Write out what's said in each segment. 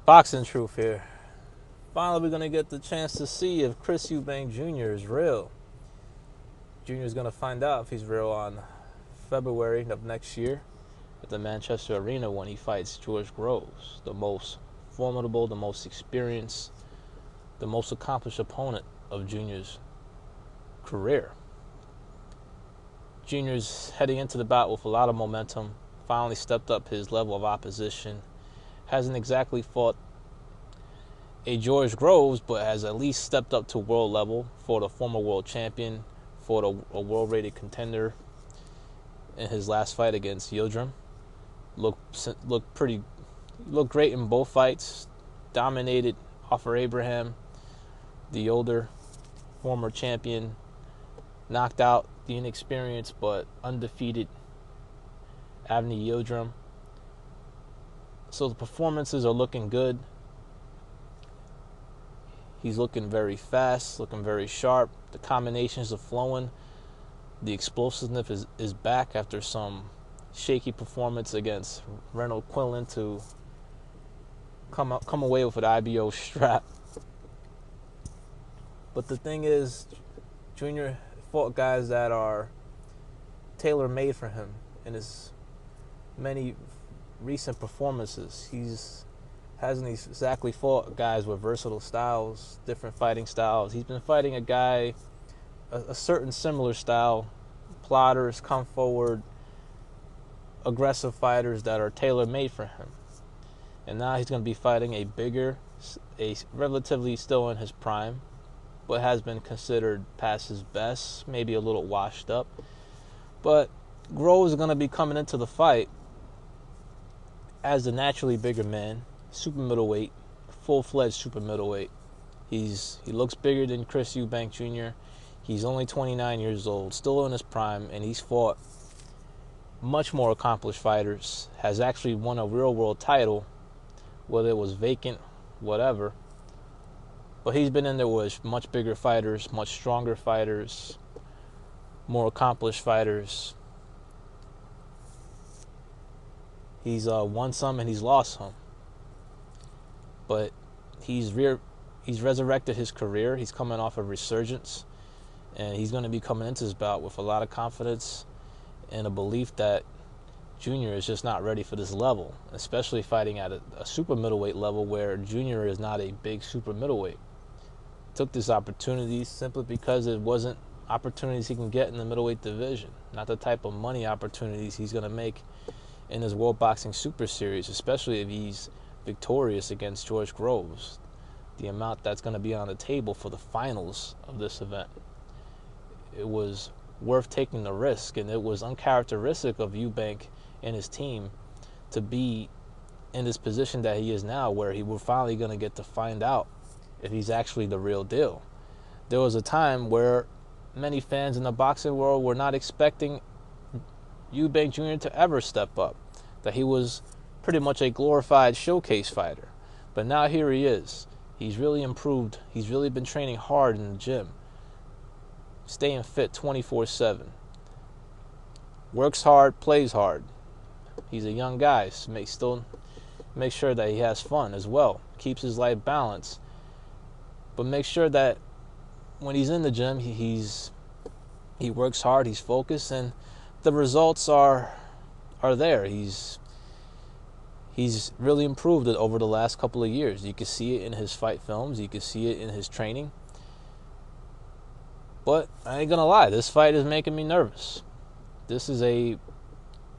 Boxing truth here. Finally, we're going to get the chance to see if Chris Eubank Jr. is real. Jr. is going to find out if he's real on February of next year at the Manchester Arena when he fights George Groves, the most formidable, the most experienced, the most accomplished opponent of Jr.'s career. Jr.'s heading into the bout with a lot of momentum, finally stepped up his level of opposition, hasn't exactly fought a George Groves, but has at least stepped up to world level, for the former world champion, for a world-rated contender in his last fight against Yildirim. Looked great in both fights. Dominated Offer Abraham, the older former champion. Knocked out the inexperienced but undefeated Avni Yildirim. So the performances are looking good. He's looking very fast, looking very sharp. The combinations are flowing. The explosiveness is back after some shaky performance against Reynold Quillen to come away with an IBO strap. But the thing is, Junior fought guys that are tailor-made for him in his many recent performances. Hasn't exactly fought guys with versatile styles, different fighting styles. He's been fighting a certain similar style, plotters, come forward, aggressive fighters that are tailor-made for him. And now he's going to be fighting a relatively still in his prime, but has been considered past his best, maybe a little washed up. But Groves is going to be coming into the fight as the naturally bigger man, super middleweight, full-fledged super middleweight. He looks bigger than Chris Eubank Jr. He's only 29 years old, still in his prime, and he's fought much more accomplished fighters, has actually won a real-world title, whether it was vacant, whatever. But he's been in there with much bigger fighters, much stronger fighters, more accomplished fighters. He's won some and he's lost some. But he's resurrected his career. He's coming off a resurgence. And he's going to be coming into this bout with a lot of confidence and a belief that Junior is just not ready for this level, especially fighting at a super middleweight level where Junior is not a big super middleweight. Took this opportunity simply because it wasn't opportunities he can get in the middleweight division, not the type of money opportunities he's going to make in his World Boxing Super Series, especially if he's victorious against George Groves. The amount that's going to be on the table for the finals of this event. It was worth taking the risk, and it was uncharacteristic of Eubank and his team to be in this position that he is now, where we're finally going to get to find out if he's actually the real deal. There was a time where many fans in the boxing world were not expecting Eubank Jr. to ever step up, that he was pretty much a glorified showcase fighter. But now here he is. He's really improved. He's really been training hard in the gym, staying fit 24/7. Works hard, plays hard. He's a young guy, so make sure that he has fun as well. Keeps his life balanced. But make sure that when he's in the gym, he works hard, he's focused, and the results are there. He's really improved it over the last couple of years. You can see it in his fight films. You can see it in his training. But I ain't gonna lie, this fight is making me nervous. This is a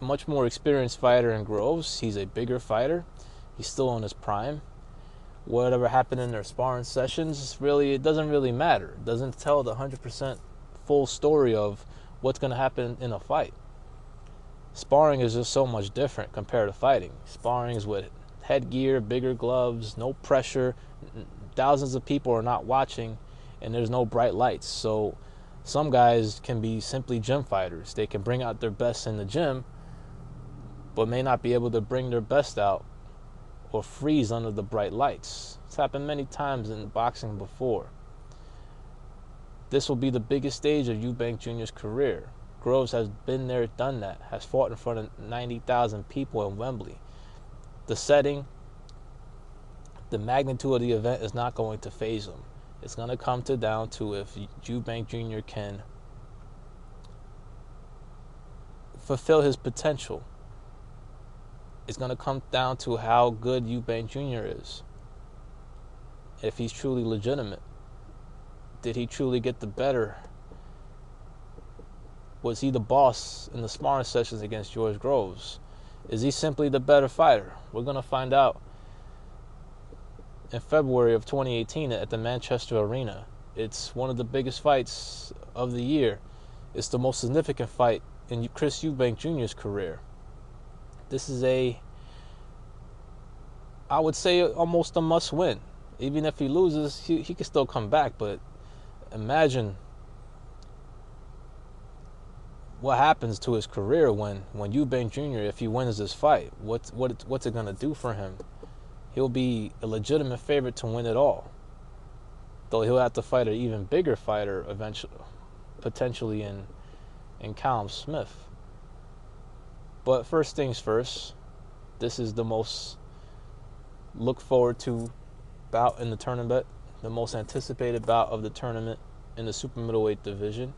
much more experienced fighter in Groves. He's a bigger fighter. He's still in his prime. Whatever happened in their sparring sessions, it doesn't really matter. It doesn't tell the 100% full story of what's going to happen in a fight. Sparring is just so much different compared to fighting. Sparring is with headgear, bigger gloves, no pressure. Thousands of people are not watching, and there's no bright lights. So some guys can be simply gym fighters. They can bring out their best in the gym, but may not be able to bring their best out or freeze under the bright lights. It's happened many times in boxing before. This will be the biggest stage of Eubank Jr.'s career. Groves has been there, done that, has fought in front of 90,000 people in Wembley. The setting, the magnitude of the event is not going to faze him. It's going to come down to if Eubank Jr. can fulfill his potential. It's going to come down to how good Eubank Jr. is. If he's truly legitimate. Did he truly get the better? Was he the boss in the sparring sessions against George Groves? Is he simply the better fighter? We're going to find out in February of 2018 at the Manchester Arena. It's one of the biggest fights of the year. It's the most significant fight in Chris Eubank Jr.'s career. This is I would say, almost a must-win. Even if he loses, he can still come back. But imagine what happens to his career when Eubank Jr., if he wins this fight. What's it going to do for him? He'll be a legitimate favorite to win it all. Though he'll have to fight an even bigger fighter eventually, potentially in Callum Smith. But first things first, this is the most look forward to bout in the tournament, the most anticipated bout of the tournament in the super middleweight division.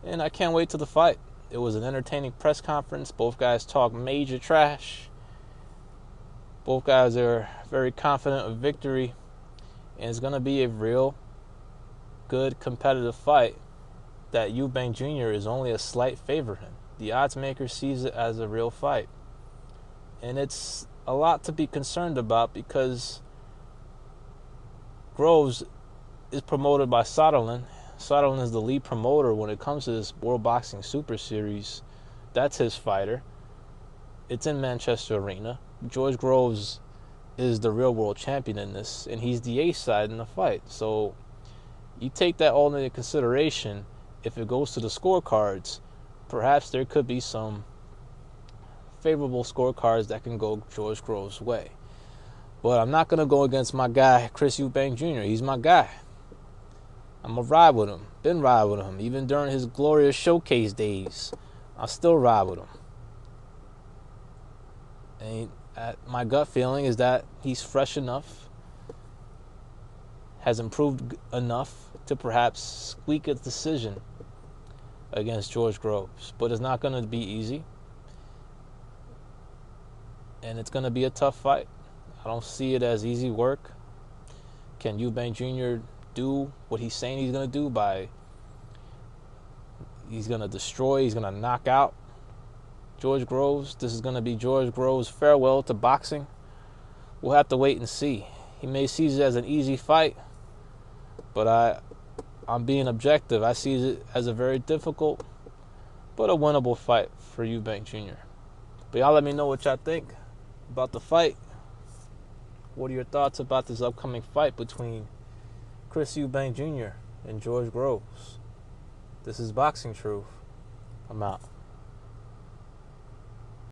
And I can't wait to the fight. It was an entertaining press conference. Both guys talk major trash. Both guys are very confident of victory. And it's going to be a real good competitive fight that Eubank Jr. is only a slight favorite in. The odds maker sees it as a real fight. And it's a lot to be concerned about because Groves is promoted by Soderlund. Soderlund is the lead promoter when it comes to this World Boxing Super Series. That's his fighter. It's in Manchester Arena. George Groves is the real world champion in this, and he's the ace side in the fight. So you take that all into consideration. If it goes to the scorecards, perhaps there could be some favorable scorecards that can go George Groves' way. But I'm not going to go against my guy, Chris Eubank Jr. He's my guy. I'm going to ride with him. Been ride with him. Even during his glorious showcase days, I still ride with him. And my gut feeling is that he's fresh enough, has improved enough to perhaps squeak a decision against George Groves. But it's not going to be easy. And it's going to be a tough fight. I don't see it as easy work. Can Eubank Jr. do what he's saying he's going to do he's going to destroy, he's going to knock out George Groves? This is going to be George Groves' farewell to boxing. We'll have to wait and see. He may see it as an easy fight, but I'm being objective. I see it as a very difficult but a winnable fight for Eubank Jr. But y'all let me know what y'all think about the fight. What are your thoughts about this upcoming fight between Chris Eubank Jr. and George Groves? This is Boxing Truth. I'm out.